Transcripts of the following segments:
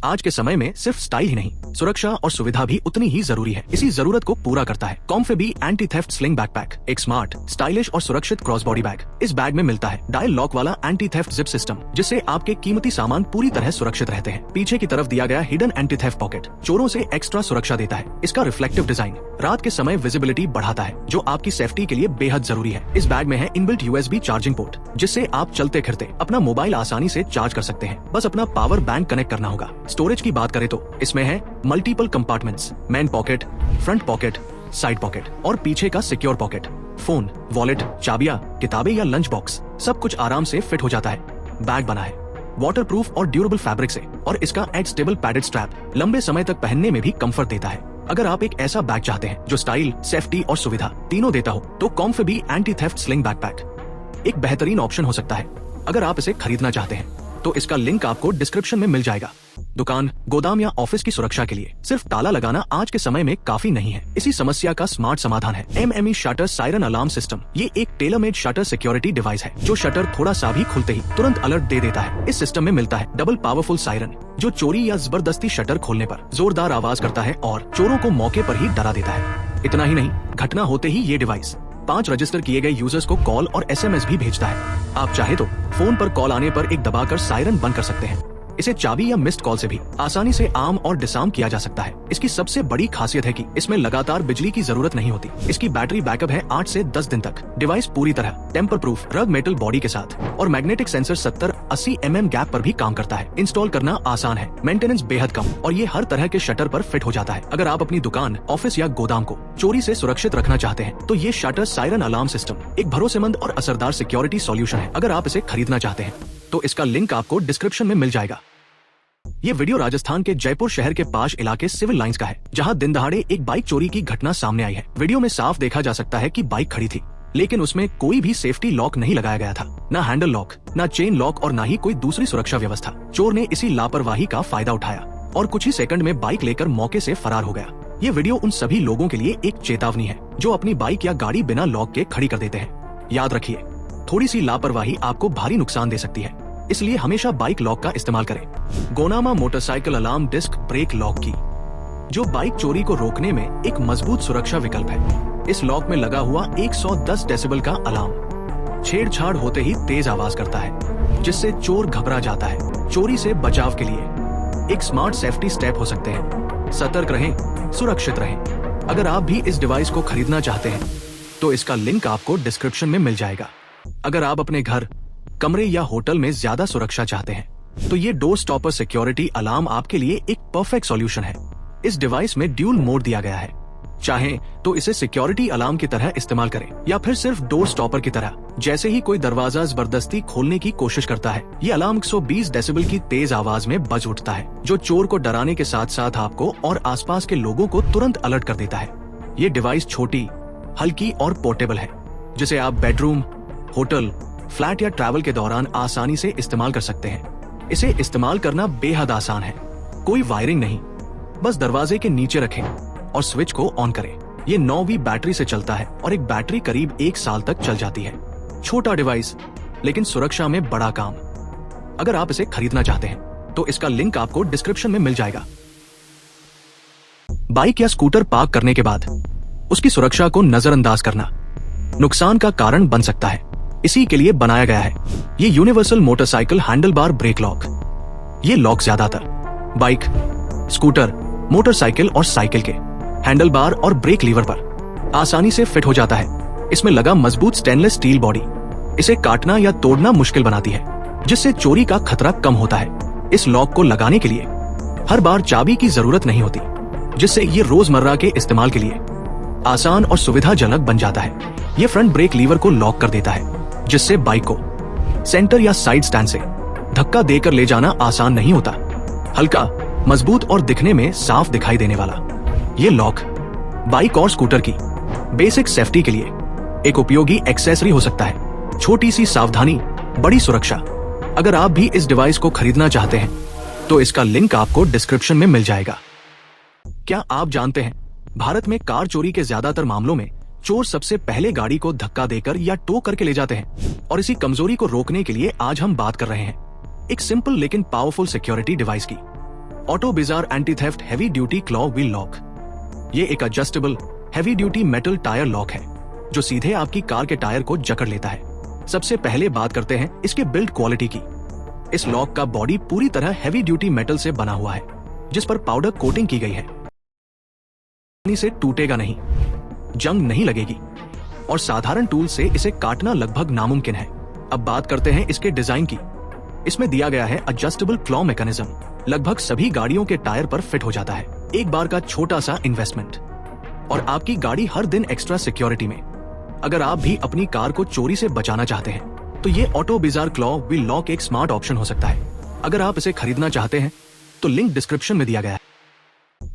आज के समय में सिर्फ स्टाइल ही नहीं, सुरक्षा और सुविधा भी उतनी ही जरूरी है। इसी जरूरत को पूरा करता है कॉम्फेबी एंटी थेफ्ट स्लिंग बैकपैक, एक स्मार्ट, स्टाइलिश और सुरक्षित क्रॉस बॉडी बैग। इस बैग में मिलता है डायल लॉक वाला एंटी थेफ्ट जिप सिस्टम, जिससे आपके कीमती सामान पूरी तरह सुरक्षित रहते हैं। पीछे की तरफ दिया गया हिडन एंटी थेफ्ट पॉकेट चोरों से एक्स्ट्रा सुरक्षा देता है। इसका रिफ्लेक्टिव डिजाइन रात के समय विजिबिलिटी बढ़ाता है, जो आपकी सेफ्टी के लिए बेहद जरूरी है। इस बैग में है इनबिल्ट USB चार्जिंग पोर्ट, जिससे आप चलते फिरते अपना मोबाइल आसानी से चार्ज कर सकते हैं। बस अपना पावर बैंक कनेक्ट करना होगा। स्टोरेज की बात करें तो इसमें है multiple compartments, main pocket, front pocket, side pocket और पीछे का सिक्योर पॉकेट। फोन, वॉलेट, चाबियां, किताबें या लंच बॉक्स, सब कुछ आराम से फिट हो जाता है। बैग बना है वाटरप्रूफ और ड्यूरेबल फैब्रिक से, और इसका एड स्टेबल पैडेड स्ट्रैप लंबे समय तक पहनने में भी कंफर्ट देता है। अगर आप एक ऐसा बैग चाहते हैं जो स्टाइल, सेफ्टी और सुविधा तीनों देता हो, तो कॉम्फेबी एंटी थेफ्ट स्लिंग बैकपैक एक बेहतरीन ऑप्शन हो सकता है। अगर आप इसे खरीदना चाहते हैं तो इसका लिंक आपको डिस्क्रिप्शन में मिल जाएगा। दुकान, गोदाम या ऑफिस की सुरक्षा के लिए सिर्फ ताला लगाना आज के समय में काफी नहीं है। इसी समस्या का स्मार्ट समाधान है MME shutter siren alarm system. ये एक tailor made shutter security device है, जो शटर थोड़ा सा भी खुलते ही तुरंत अलर्ट दे देता है। इस सिस्टम में मिलता है डबल पावरफुल सायरन, जो चोरी या जबरदस्ती शटर खोलने पर जोरदार आवाज करता है और चोरों को मौके पर ही डरा देता है। इतना ही नहीं, घटना होते ही ये डिवाइस 5 रजिस्टर किए गए यूजर्स को कॉल और SMS भी भेजता है। आप चाहे तो फोन पर कॉल आने पर एक दबाकर सायरन बंद कर सकते हैं। इसे चाबी या मिस्ड कॉल से भी आसानी से आर्म और डिसआर्म किया जा सकता है। इसकी सबसे बड़ी खासियत है कि इसमें लगातार बिजली की जरूरत नहीं होती। इसकी बैटरी बैकअप है 8 से 10 दिन तक। डिवाइस पूरी तरह टेम्पर प्रूफ रग मेटल बॉडी के साथ और मैग्नेटिक सेंसर 70-80 mm गैप पर भी काम करता है। इंस्टॉल करना आसान है, मेंटेनेंस बेहद कम, और ये हर तरह के शटर पर फिट हो जाता है। अगर आप अपनी दुकान, ऑफिस या गोदाम को चोरी से सुरक्षित रखना चाहते हैं, तो ये शटर सायरन अलार्म सिस्टम एक भरोसेमंद और असरदार सिक्योरिटी सॉल्यूशन है। अगर आप इसे खरीदना चाहते हैं तो इसका लिंक आपको डिस्क्रिप्शन में मिल जाएगा। ये वीडियो राजस्थान के जयपुर शहर के पास इलाके सिविल लाइंस का है, जहां दिन दहाड़े एक बाइक चोरी की घटना सामने आई है। वीडियो में साफ देखा जा सकता है कि बाइक खड़ी थी, लेकिन उसमें कोई भी सेफ्टी लॉक नहीं लगाया गया था। न हैंडल लॉक, न चेन लॉक और न ही कोई दूसरी सुरक्षा व्यवस्था। चोर ने इसी लापरवाही का फायदा उठाया और कुछ ही सेकंड में बाइक लेकर मौके से फरार हो गया। ये वीडियो उन सभी लोगों के लिए एक चेतावनी है जो अपनी बाइक या गाड़ी बिना लॉक के खड़ी कर देते हैं। याद रखिए, थोड़ी सी लापरवाही आपको भारी नुकसान दे सकती है, इसलिए हमेशा बाइक लॉक का इस्तेमाल करें। गोनामा motorcycle alarm disc brake lock की, जो बाइक चोरी को रोकने में एक मजबूत सुरक्षा विकल्प है। इस लॉक में लगा हुआ 110 डेसिबल का अलार्म छेड़छाड़ होते ही तेज आवाज करता है, जिससे चोर घबरा जाता है। चोरी से बचाव के लिए एक स्मार्ट सेफ्टी स्टेप हो सकते हैं। सतर्क रहें, सुरक्षित रहें। अगर आप भी इस डिवाइस को खरीदना चाहते हैं तो इसका लिंक आपको डिस्क्रिप्शन में मिल जाएगा। अगर आप अपने घर, कमरे या होटल में ज्यादा सुरक्षा चाहते हैं तो ये डोर स्टॉपर सिक्योरिटी अलार्म आपके लिए एक परफेक्ट सॉल्यूशन है। इस डिवाइस में ड्यूल मोड दिया गया है। चाहें तो इसे सिक्योरिटी अलार्म की तरह इस्तेमाल करें या फिर सिर्फ डोर स्टॉपर की तरह। जैसे ही कोई दरवाजा जबरदस्ती खोलने की कोशिश करता है, ये अलार्म 120 डेसिबल की तेज आवाज में बज उठता है, जो चोर को डराने के साथ साथ आपको और आसपास के लोगों को तुरंत अलर्ट कर देता है। ये डिवाइस छोटी, हल्की और पोर्टेबल है, जिसे आप बेडरूम, होटल, फ्लैट या ट्रैवल के दौरान आसानी से इस्तेमाल कर सकते हैं। इसे इस्तेमाल करना बेहद आसान है। कोई वायरिंग नहीं, बस दरवाजे के नीचे रखें और स्विच को ऑन करें। ये 9V बैटरी से चलता है और एक बैटरी करीब 1 साल तक चल जाती है। छोटा डिवाइस, लेकिन सुरक्षा में बड़ा काम। अगर आप इसे खरीदना चाहते हैं तो इसका लिंक आपको डिस्क्रिप्शन में मिल जाएगा। बाइक या स्कूटर पार्क करने के बाद उसकी सुरक्षा को नजरअंदाज करना नुकसान का कारण बन सकता है। इसी के लिए बनाया गया है ये universal motorcycle handle bar brake lock. ये लॉक ज्यादातर बाइक, स्कूटर, मोटरसाइकिल और साइकिल के हैंडल बार और ब्रेक लीवर पर आसानी से फिट हो जाता है। इसमें लगा मजबूत स्टेनलेस स्टील बॉडी इसे काटना या तोड़ना मुश्किल बनाती है, जिससे चोरी का खतरा कम होता है। इस लॉक को लगाने के लिए हर बार चाबी की जरूरत नहीं होती, जिससे ये रोजमर्रा के इस्तेमाल के लिए आसान और सुविधाजनक बन जाता है। ये फ्रंट ब्रेक लीवर को लॉक कर देता है, जिससे बाइक को सेंटर या साइड स्टैंड से धक्का देकर ले जाना आसान नहीं होता। हल्का, मजबूत और दिखने में साफ दिखाई देने वाला ये लॉक बाइक और स्कूटर की बेसिक सेफ्टी के लिए एक उपयोगी एक्सेसरी हो सकता है। छोटी सी सावधानी, बड़ी सुरक्षा। अगर आप भी इस डिवाइस को खरीदना चाहते हैं तो इसका लिंक आपको डिस्क्रिप्शन में मिल जाएगा। क्या आप जानते हैं, भारत में कार चोरी के ज्यादातर मामलों में चोर सबसे पहले गाड़ी को धक्का देकर या टो करके ले जाते हैं, और इसी कमजोरी को रोकने के लिए आज हम बात कर रहे हैं एक सिंपल लेकिन पावरफुल सिक्योरिटी डिवाइस की। Auto bizarre anti theft heavy duty claw wheel lock. ये एक adjustable heavy duty metal tyre lock है जो सीधे आपकी कार के टायर को जकड़ लेता है। सबसे पहले बात करते हैं इसके बिल्ड क्वालिटी की। इस लॉक का बॉडी पूरी तरह हैवी ड्यूटी मेटल से बना हुआ है जिस पर पाउडर कोटिंग की गई है। से टूटेगा नहीं, जंग नहीं लगेगी और साधारण टूल से इसे काटना लगभग नामुमकिन है। अब बात करते हैं इसके डिजाइन की। इसमें दिया गया है एडजस्टेबल क्लॉ मैकेनिज्म। लगभग सभी गाड़ियों के टायर पर फिट हो जाता है। एक बार का छोटा सा इन्वेस्टमेंट और आपकी गाड़ी हर दिन एक्स्ट्रा सिक्योरिटी में। अगर आप भी अपनी कार को चोरी से बचाना चाहते हैं तो ये auto bizarre claw wheel lock एक स्मार्ट ऑप्शन हो सकता है। अगर आप इसे खरीदना चाहते हैं तो लिंक डिस्क्रिप्शन में दिया गया है।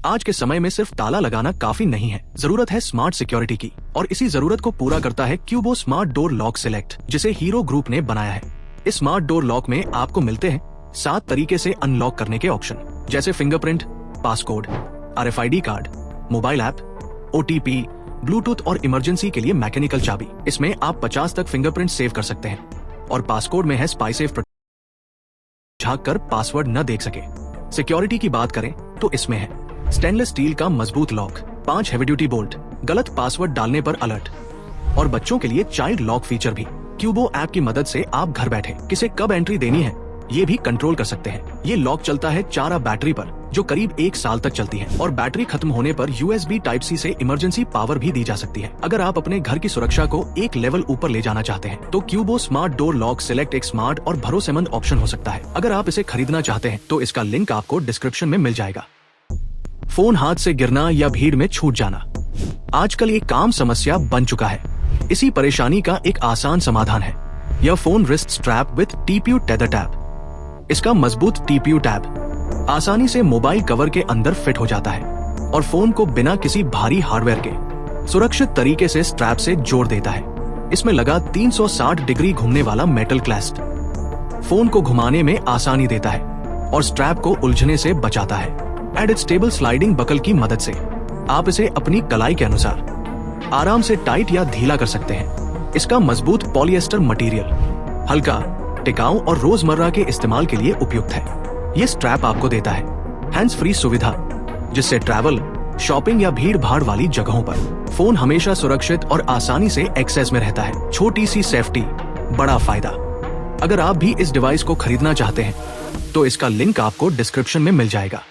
आज के समय में सिर्फ ताला लगाना काफी नहीं है, जरूरत है स्मार्ट सिक्योरिटी की और इसी जरूरत को पूरा करता है क्यूबो स्मार्ट डोर लॉक सिलेक्ट, जिसे हीरो ग्रुप ने बनाया है। इस स्मार्ट डोर लॉक में आपको मिलते हैं 7 तरीके से अनलॉक करने के ऑप्शन, जैसे fingerprint, passcode, RFID card, mobile app, OTP, Bluetooth और इमरजेंसी के लिए मैकेनिकल चाबी। इसमें आप 50 तक फिंगरप्रिंट सेव कर सकते हैं और पासकोड में है स्पाई सेफ, झांक कर पासवर्ड न देख सके। सिक्योरिटी की बात करें तो इसमें है स्टेनलेस स्टील का मजबूत लॉक, 5 हेवी ड्यूटी बोल्ट, गलत पासवर्ड डालने पर अलर्ट और बच्चों के लिए चाइल्ड लॉक फीचर भी। क्यूबो ऐप की मदद से आप घर बैठे किसे कब एंट्री देनी है ये भी कंट्रोल कर सकते हैं। ये लॉक चलता है 4 बैटरी पर जो करीब 1 साल तक चलती है और बैटरी खत्म होने पर USB Type-C से इमरजेंसी पावर भी दी जा सकती है। अगर आप अपने घर की सुरक्षा को एक लेवल ऊपर ले जाना चाहते हैं तो क्यूबो स्मार्ट डोर लॉक सिलेक्ट एक स्मार्ट और भरोसेमंद ऑप्शन हो सकता है। अगर आप इसे खरीदना चाहते हैं तो इसका लिंक आपको डिस्क्रिप्शन में मिल जाएगा। फोन हाथ से गिरना या भीड़ में छूट जाना आजकल एक आम समस्या बन चुका है। इसी परेशानी का एक आसान समाधान है यह phone wrist strap with TPU tether tab. इसका मजबूत TPU टैब आसानी से मोबाइल कवर के अंदर फिट हो जाता है और फोन को बिना किसी भारी हार्डवेयर के सुरक्षित तरीके से स्ट्रैप से जोड़ देता है। इसमें लगा 360 डिग्री घूमने वाला मेटल क्लैस्प फोन को घुमाने में आसानी देता है और स्ट्रैप को उलझने से बचाता है। एडेड स्टेबल स्लाइडिंग बकल की मदद से आप इसे अपनी कलाई के अनुसार आराम से टाइट या ढीला कर सकते हैं। इसका मजबूत पॉलिएस्टर मटेरियल हल्का, टिकाऊ और रोजमर्रा के इस्तेमाल के लिए उपयुक्त है। ये स्ट्रैप आपको देता है हैंड्स फ्री सुविधा, जिससे ट्रैवल, शॉपिंग या भीड़ भाड़ वाली जगहों पर फोन हमेशा सुरक्षित और आसानी से एक्सेस में रहता है। छोटी सी सेफ्टी, बड़ा फायदा। अगर आप भी इस डिवाइस को खरीदना चाहते हैं तो इसका लिंक आपको डिस्क्रिप्शन में मिल जाएगा।